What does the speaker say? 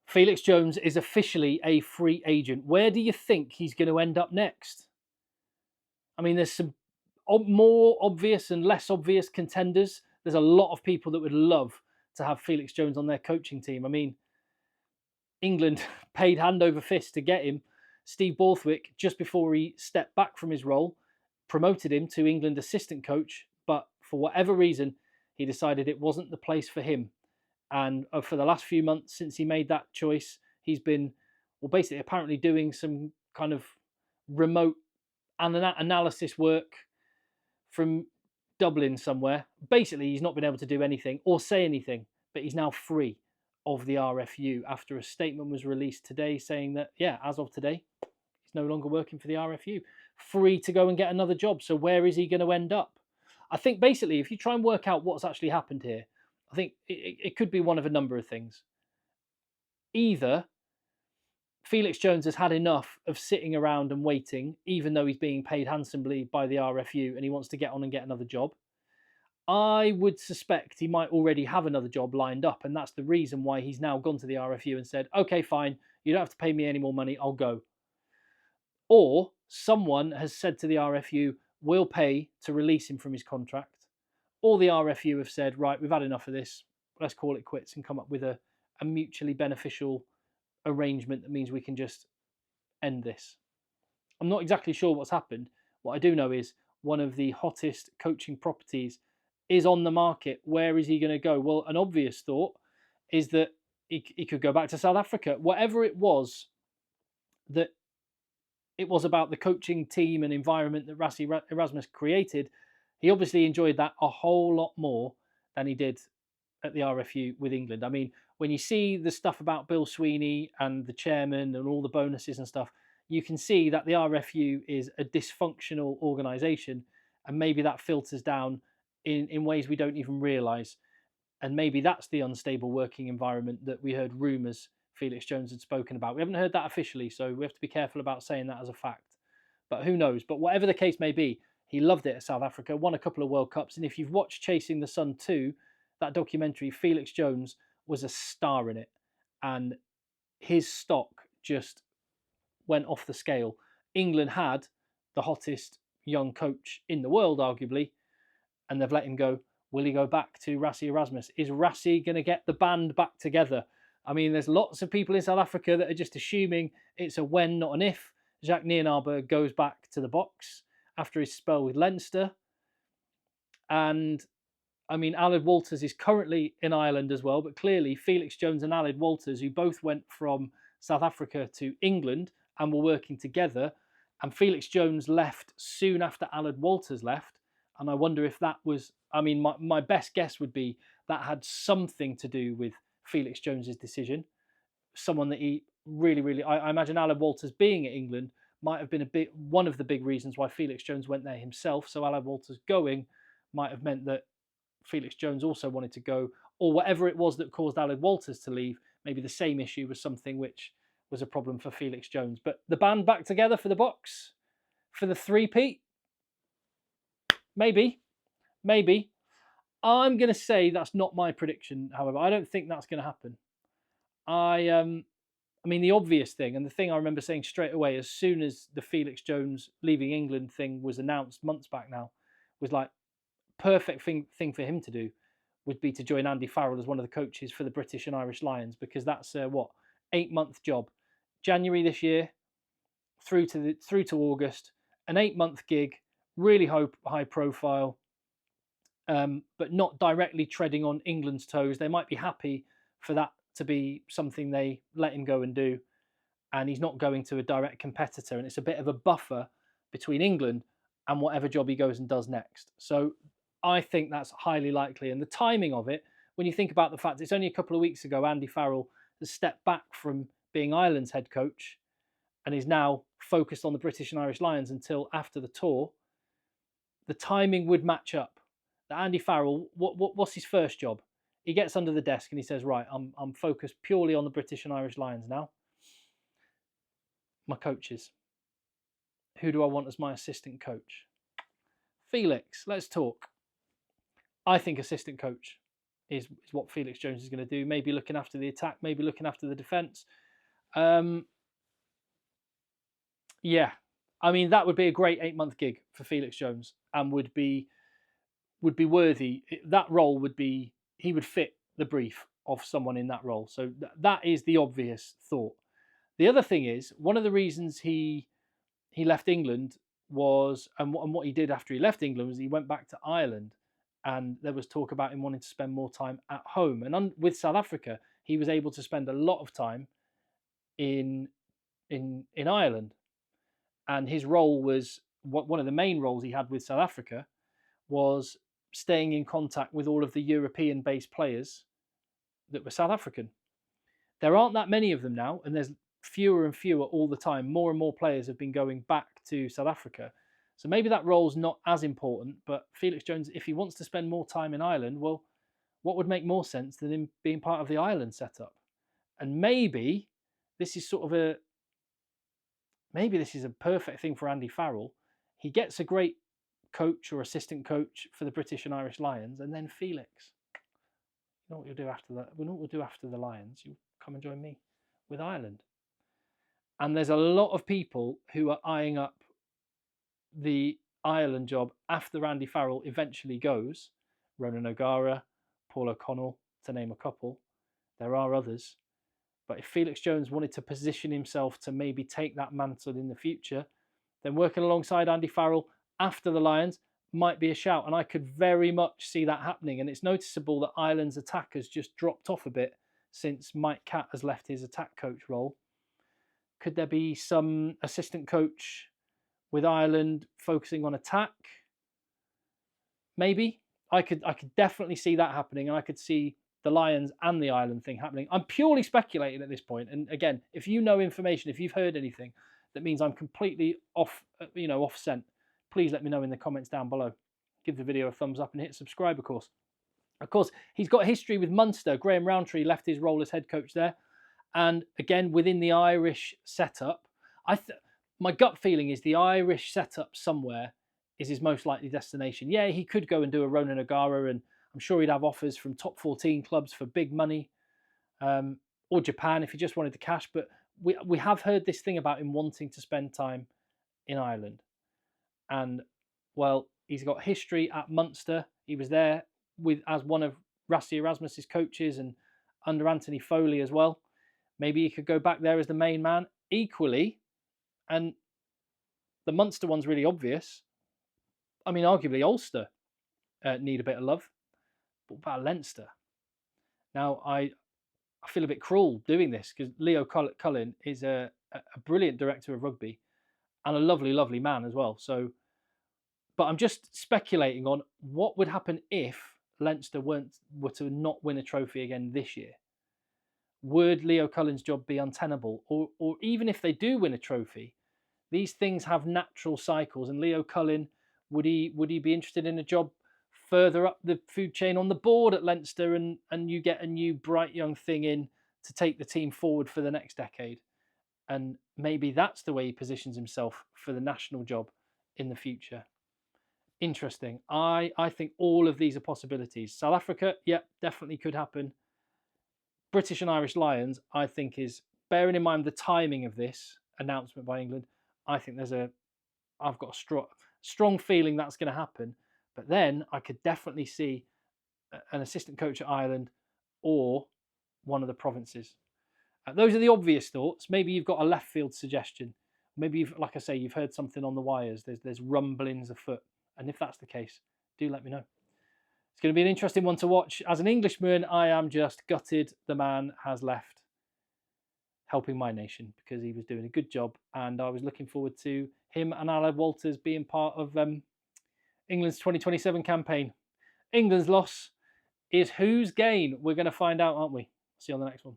Felix Jones is officially a free agent. Where do you think he's going to end up next? I mean, there's some more obvious and less obvious contenders. There's a lot of people that would love to have Felix Jones on their coaching team. I mean, England paid hand over fist to get him. Steve Borthwick, just before he stepped back from his role, promoted him to England assistant coach. But for whatever reason, he decided it wasn't the place for him. And for the last few months since he made that choice, he's been, well, basically apparently doing some kind of remote analysis work from Dublin somewhere. Basically, he's not been able to do anything or say anything, but he's now free of the RFU after a statement was released today saying that, yeah, as of today, he's no longer working for the RFU, free to go and get another job. So where is he going to end up? I think basically, if you try and work out what's actually happened here, I think it could be one of a number of things. Either Felix Jones has had enough of sitting around and waiting, even though he's being paid handsomely by the RFU and he wants to get on and get another job. I would suspect he might already have another job lined up, and that's the reason why he's now gone to the RFU and said, okay, fine, you don't have to pay me any more money, I'll go. Or someone has said to the RFU, we'll pay to release him from his contract. Or the RFU have said, right, we've had enough of this, let's call it quits and come up with a mutually beneficial arrangement that means we can just end this. I'm not exactly sure what's happened. What I do know is one of the hottest coaching properties is on the market. Where is he going to go? Well, an obvious thought is that he could go back to South Africa. Whatever it was that it was about the coaching team and environment that Rassie Erasmus created, he obviously enjoyed that a whole lot more than he did at the RFU with England. I mean, when you see the stuff about Bill Sweeney and the chairman and all the bonuses and stuff, you can see that the RFU is a dysfunctional organisation, and maybe that filters down in ways we don't even realise. And maybe that's the unstable working environment that we heard rumours Felix Jones had spoken about. We haven't heard that officially, so we have to be careful about saying that as a fact. But who knows? But whatever the case may be, he loved it at South Africa, won a couple of World Cups. And if you've watched Chasing the Sun 2, that documentary, Felix Jones was a star in it. And his stock just went off the scale. England had the hottest young coach in the world, arguably, and they've let him go. Will he go back to Rassie Erasmus? Is Rassie going to get the band back together? I mean, there's lots of people in South Africa that are just assuming it's a when, not an if. Jacques Nienaber goes back to the box after his spell with Leinster. And, I mean, Aled Walters is currently in Ireland as well, but clearly Felix Jones and Aled Walters, who both went from South Africa to England and were working together, and Felix Jones left soon after Aled Walters left. And I wonder if that was, I mean, my best guess would be that had something to do with Felix Jones's decision. Someone that he really, I imagine Aled Walters being at England might have been one of the big reasons why Felix Jones went there himself. So Aled Walters going might have meant that Felix Jones also wanted to go, or whatever it was that caused Aled Walters to leave. Maybe the same issue was something which was a problem for Felix Jones. But the band back together for the box, for the three-peat? Maybe. I'm going to say that's not my prediction, however. I don't think that's going to happen. I mean, the obvious thing, and the thing I remember saying straight away as soon as the Felix Jones leaving England thing was announced months back now, was like, perfect thing for him to do would be to join Andy Farrell as one of the coaches for the British and Irish Lions, because that's a 8-month job. January this year through to August, an 8-month gig, really high profile, but not directly treading on England's toes. They might be happy for that to be something they let him go and do, and he's not going to a direct competitor, and it's a bit of a buffer between England and whatever job he goes and does next. So I think that's highly likely. And the timing of it, when you think about the fact it's only a couple of weeks ago Andy Farrell has stepped back from being Ireland's head coach and is now focused on the British and Irish Lions until after the tour, the timing would match up. That Andy Farrell, what's his first job? He gets under the desk and he says, right, I'm focused purely on the British and Irish Lions now. My coaches. Who do I want as my assistant coach? Felix, let's talk. I think assistant coach. is what Felix Jones is going to do. Maybe looking after the attack, maybe looking after the defence. Yeah, I mean that would be a great 8-month gig for Felix Jones, and would be worthy. That role would be, he would fit the brief of someone in that role. So that is the obvious thought. The other thing is, one of the reasons he left England was, and what he did after he left England was he went back to Ireland, and there was talk about him wanting to spend more time at home. And with South Africa, he was able to spend a lot of time in Ireland, and his role was, one of the main roles he had with South Africa was staying in contact with all of the European-based players that were South African. There aren't that many of them now, and there's fewer and fewer all the time. More and more players have been going back to South Africa. So maybe that role's not as important, but Felix Jones, if he wants to spend more time in Ireland, well, what would make more sense than him being part of the Ireland setup? And maybe this is a perfect thing for Andy Farrell. He gets a great coach or assistant coach for the British and Irish Lions, and then Felix, you know what you'll do after that? We know what we'll do after the Lions. You come and join me with Ireland. And there's a lot of people who are eyeing up the Ireland job after Andy Farrell eventually goes. Ronan O'Gara, Paul O'Connell, to name a couple. There are others. But if Felix Jones wanted to position himself to maybe take that mantle in the future, then working alongside Andy Farrell after the Lions might be a shout. And I could very much see that happening. And it's noticeable that Ireland's attack has just dropped off a bit since Mike Catt has left his attack coach role. Could there be some assistant coach with Ireland focusing on attack? Maybe. I could definitely see that happening, and I could see the Lions and the Ireland thing happening. I'm purely speculating at this point. And again, if you know information, if you've heard anything that means I'm completely off scent, please let me know in the comments down below. Give the video a thumbs up and hit subscribe, of course. Of course, he's got a history with Munster. Graham Rowntree left his role as head coach there. And again, within the Irish setup, my gut feeling is the Irish setup somewhere is his most likely destination. Yeah, he could go and do a Ronan O'Gara, and I'm sure he'd have offers from top 14 clubs for big money, or Japan if he just wanted the cash. But we have heard this thing about him wanting to spend time in Ireland. And, well, he's got history at Munster. He was there as one of Rassie Erasmus's coaches and under Anthony Foley as well. Maybe he could go back there as the main man. Equally, and the Munster one's really obvious, I mean, arguably Ulster need a bit of love. But what about Leinster? Now, I feel a bit cruel doing this because Leo Cullen is a brilliant director of rugby and a lovely, lovely man as well. So, but I'm just speculating on what would happen if Leinster were to not win a trophy again this year. Would Leo Cullen's job be untenable? Or even if they do win a trophy, these things have natural cycles. And Leo Cullen, would he be interested in a job further up the food chain on the board at Leinster, and you get a new bright young thing in to take the team forward for the next decade? And maybe that's the way he positions himself for the national job in the future. Interesting. I think all of these are possibilities. South Africa, yeah, definitely could happen. British and Irish Lions, I think, is, bearing in mind the timing of this announcement by England, I think I've got a strong feeling that's going to happen. But then I could definitely see an assistant coach at Ireland or one of the provinces. Those are the obvious thoughts. Maybe you've got a left field suggestion. Maybe like I say, you've heard something on the wires. There's rumblings afoot. And if that's the case, do let me know. It's going to be an interesting one to watch. As an Englishman, I am just gutted the man has left helping my nation, because he was doing a good job, and I was looking forward to him and Alan Walters being part of England's 2027 campaign. England's loss is whose gain? We're going to find out, aren't we? See you on the next one.